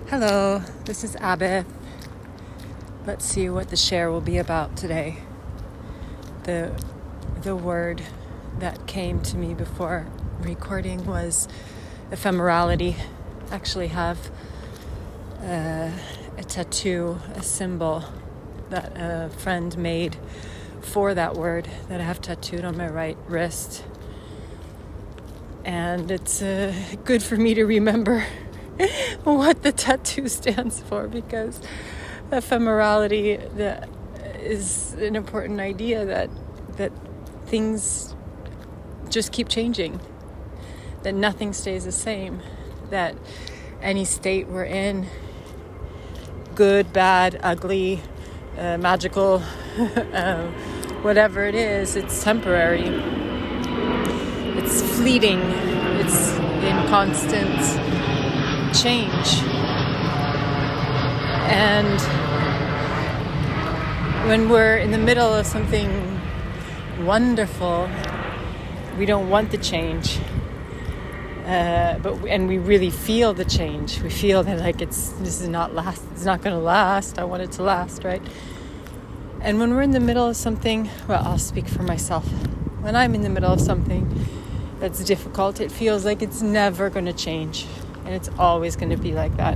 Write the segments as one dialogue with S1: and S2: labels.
S1: Hello, this is Abby. Let's see what the share will be about today. The word that came to me before recording was ephemerality. I actually have a tattoo, a symbol that a friend made for that word that I have tattooed on my right wrist. And it's good for me to remember what the tattoo stands for, because ephemerality is an important idea that things just keep changing, that nothing stays the same, that any state we're in, good, bad, ugly, magical, whatever it is, it's temporary, it's fleeting, it's in constant change. And when we're in the middle of something wonderful, we don't want the change, and we really feel the change. We feel that it's not going to last. I want it to last, right? And when we're in the middle of something, well, I'll speak for myself. When I'm in the middle of something that's difficult, it feels like it's never going to change. And it's always going to be like that.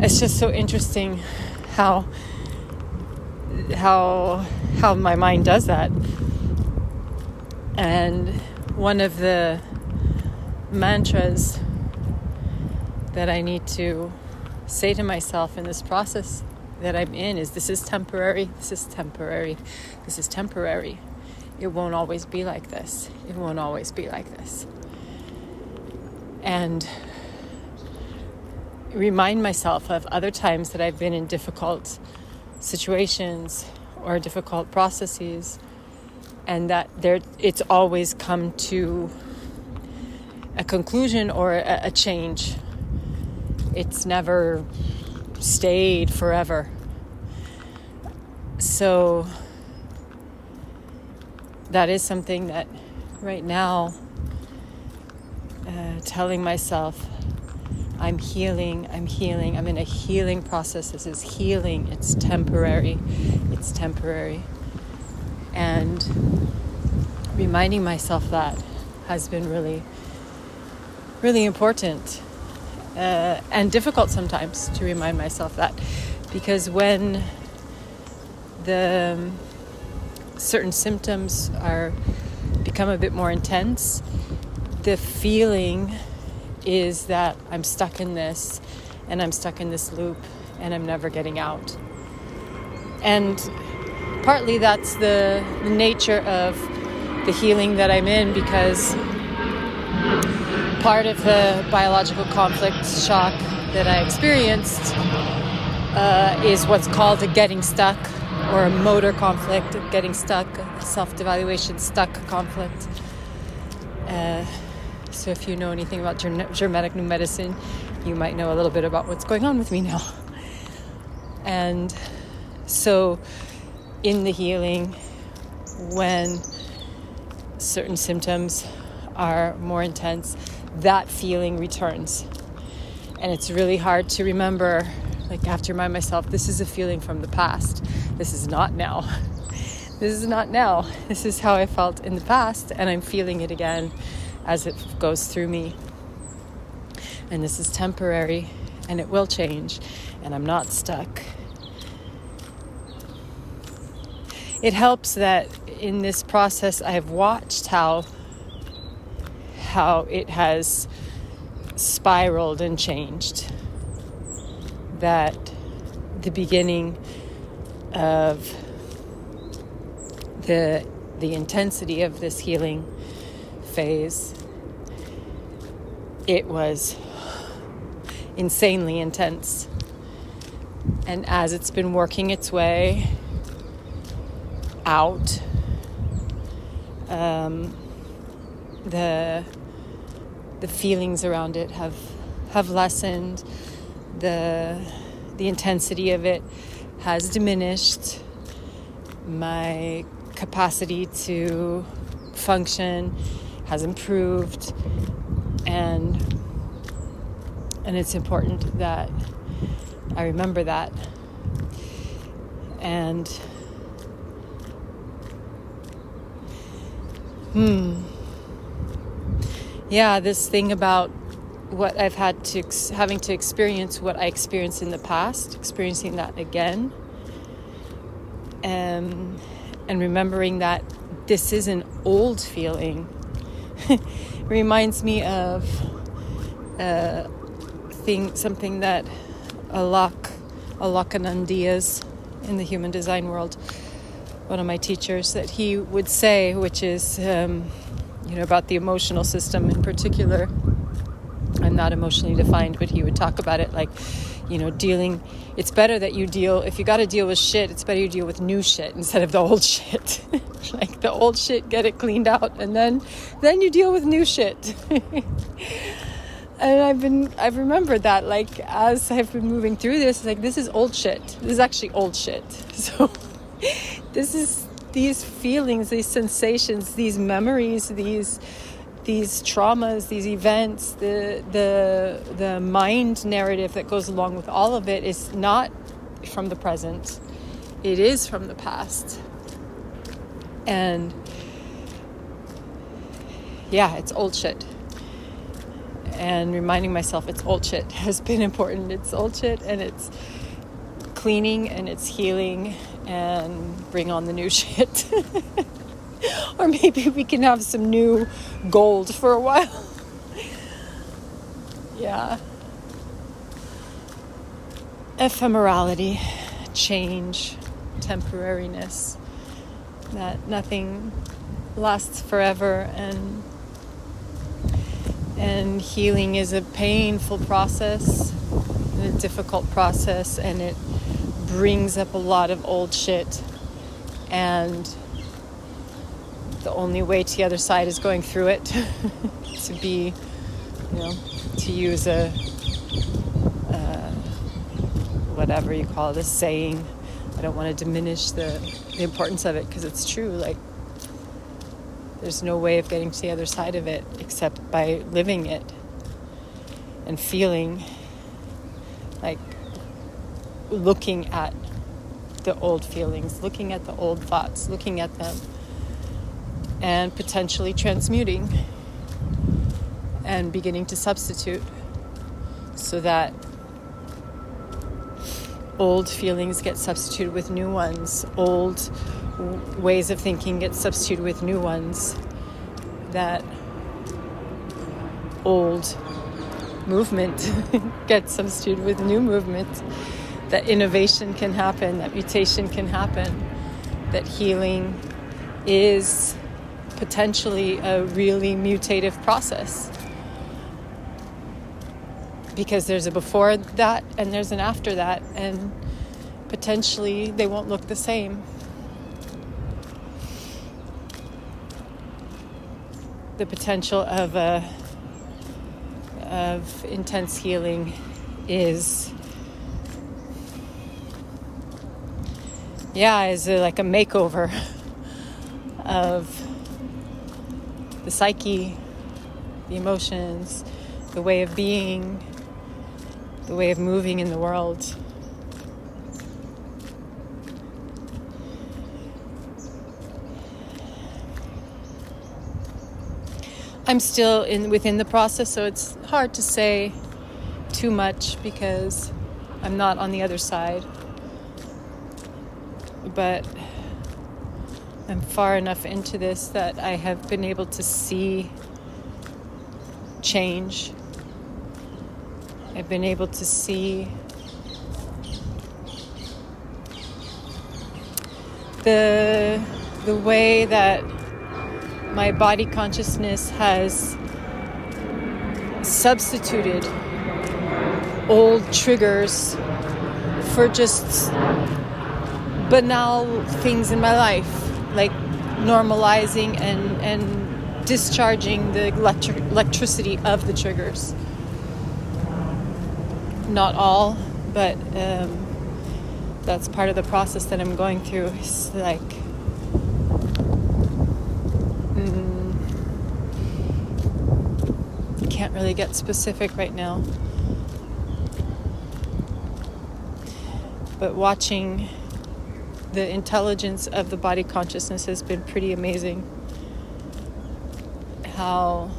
S1: It's just so interesting how my mind does that. And one of the mantras that I need to say to myself in this process that I'm in is, this is temporary, this is temporary, this is temporary. It won't always be like this. It won't always be like this. And remind myself of other times that I've been in difficult situations or difficult processes, and that it's always come to a conclusion or a change. It's never stayed forever. So that is something that right now, telling myself, I'm healing, I'm in a healing process. This is healing. It's temporary. And reminding myself that has been really, really important, and difficult sometimes to remind myself that, because when the certain symptoms become a bit more intense, the feeling is that I'm stuck in this, and I'm stuck in this loop, and I'm never getting out. And partly that's the nature of the healing that I'm in, because part of the biological conflict shock that I experienced is what's called a getting stuck, or a motor conflict, of getting stuck, self-devaluation stuck conflict. So if you know anything about Germanic new medicine, you might know a little bit about what's going on with me now. And so in the healing, when certain symptoms are more intense, that feeling returns. And it's really hard to remember, I have to remind myself, this is a feeling from the past. This is not now. This is not now. This is how I felt in the past, and I'm feeling it again as it goes through me. And this is temporary, and it will change, and I'm not stuck. It helps that in this process I've watched how it has spiraled and changed. That the beginning of the intensity of this healing phase, it was insanely intense. And as it's been working its way out, the feelings around it have lessened. The intensity of it has diminished. My capacity to function has improved, and And it's important that I remember that. And this thing about what I've having to experience what I experienced in the past, experiencing that again, and remembering that this is an old feeling reminds me of something that Alak Diaz in the human design world, one of my teachers, that he would say, which is about the emotional system in particular. I'm not emotionally defined, but he would talk about it like, dealing. It's better that you deal, if you got to deal with shit, it's better you deal with new shit instead of the old shit. Like the old shit, get it cleaned out, and then you deal with new shit. And I've remembered that, like, as I've been moving through this, like, this is old shit. This is actually old shit. So this is these feelings, these sensations, these memories, these traumas, these events, the mind narrative that goes along with all of it is not from the present. It is from the past. And it's old shit. And reminding myself it's old shit has been important. It's old shit, and it's cleaning, and it's healing, and bring on the new shit. Or maybe we can have some new gold for a while. Yeah. Ephemerality, change, temporariness, that nothing lasts forever, and healing is a painful process, a difficult process, and it brings up a lot of old shit, and the only way to the other side is going through it. To be, to use a whatever you call it, a saying. I don't want to diminish the importance of it, because it's true. Like, there's no way of getting to the other side of it except by living it and feeling, like looking at the old feelings, looking at the old thoughts, looking at them, and potentially transmuting and beginning to substitute, so that old feelings get substituted with new ones, old ways of thinking get substituted with new ones, that old movement gets substituted with new movement, that innovation can happen, that mutation can happen, that healing is potentially a really mutative process, because there's a before that and there's an after that, and potentially they won't look the same. The potential of intense healing is like a makeover of the psyche, the emotions, the way of being, the way of moving in the world. I'm still within the process, so it's hard to say too much because I'm not on the other side. But I'm far enough into this that I have been able to see change. I've been able to see the way that my body consciousness has substituted old triggers for just banal things in my life, like normalizing and discharging the electricity of the triggers. Not all, but that's part of the process that I'm going through. It's like can't really get specific right now, But watching the intelligence of the body consciousness has been pretty amazing. How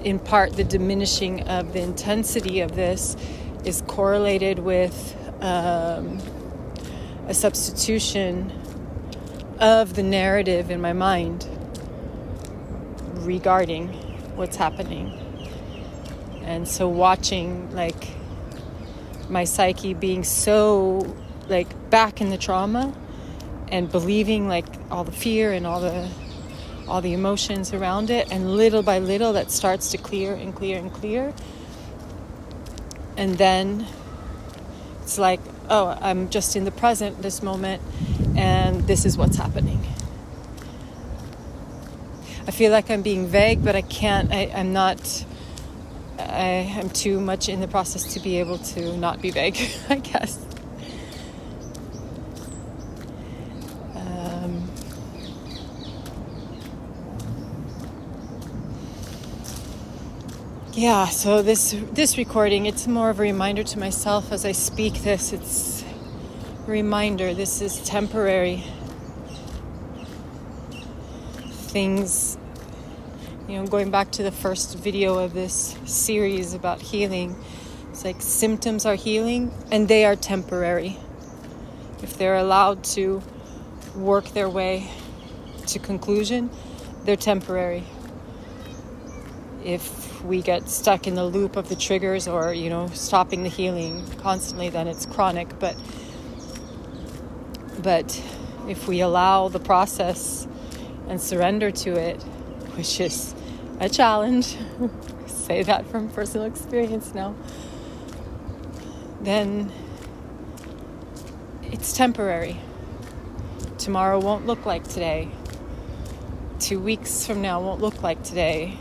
S1: in part the diminishing of the intensity of this is correlated with a substitution of the narrative in my mind regarding what's happening. And so watching like my psyche being so like back in the trauma and believing like all the fear and all the emotions around it, and little by little that starts to clear and clear and clear. And then it's like, oh, I'm just in the present, this moment, and this is what's happening. I feel like I'm being vague, but I can't, I'm not, I'm too much in the process to be able to not be vague, I guess. Yeah, so this recording, it's more of a reminder to myself as I speak this. It's a reminder, this is temporary. Things, going back to the first video of this series about healing, it's like symptoms are healing and they are temporary. If they're allowed to work their way to conclusion, they're temporary. If we get stuck in the loop of the triggers or, stopping the healing constantly, then it's chronic. But if we allow the process and surrender to it, which is a challenge, I say that from personal experience now, then it's temporary. Tomorrow won't look like today. 2 weeks from now won't look like today.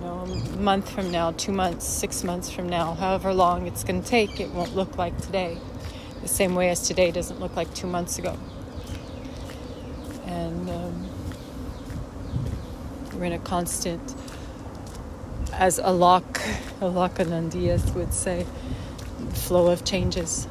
S1: A month from now, 2 months, 6 months from now, however long it's going to take, it won't look like today. The same way as today doesn't look like 2 months ago. And we're in a constant, as Alakanandias would say, flow of changes.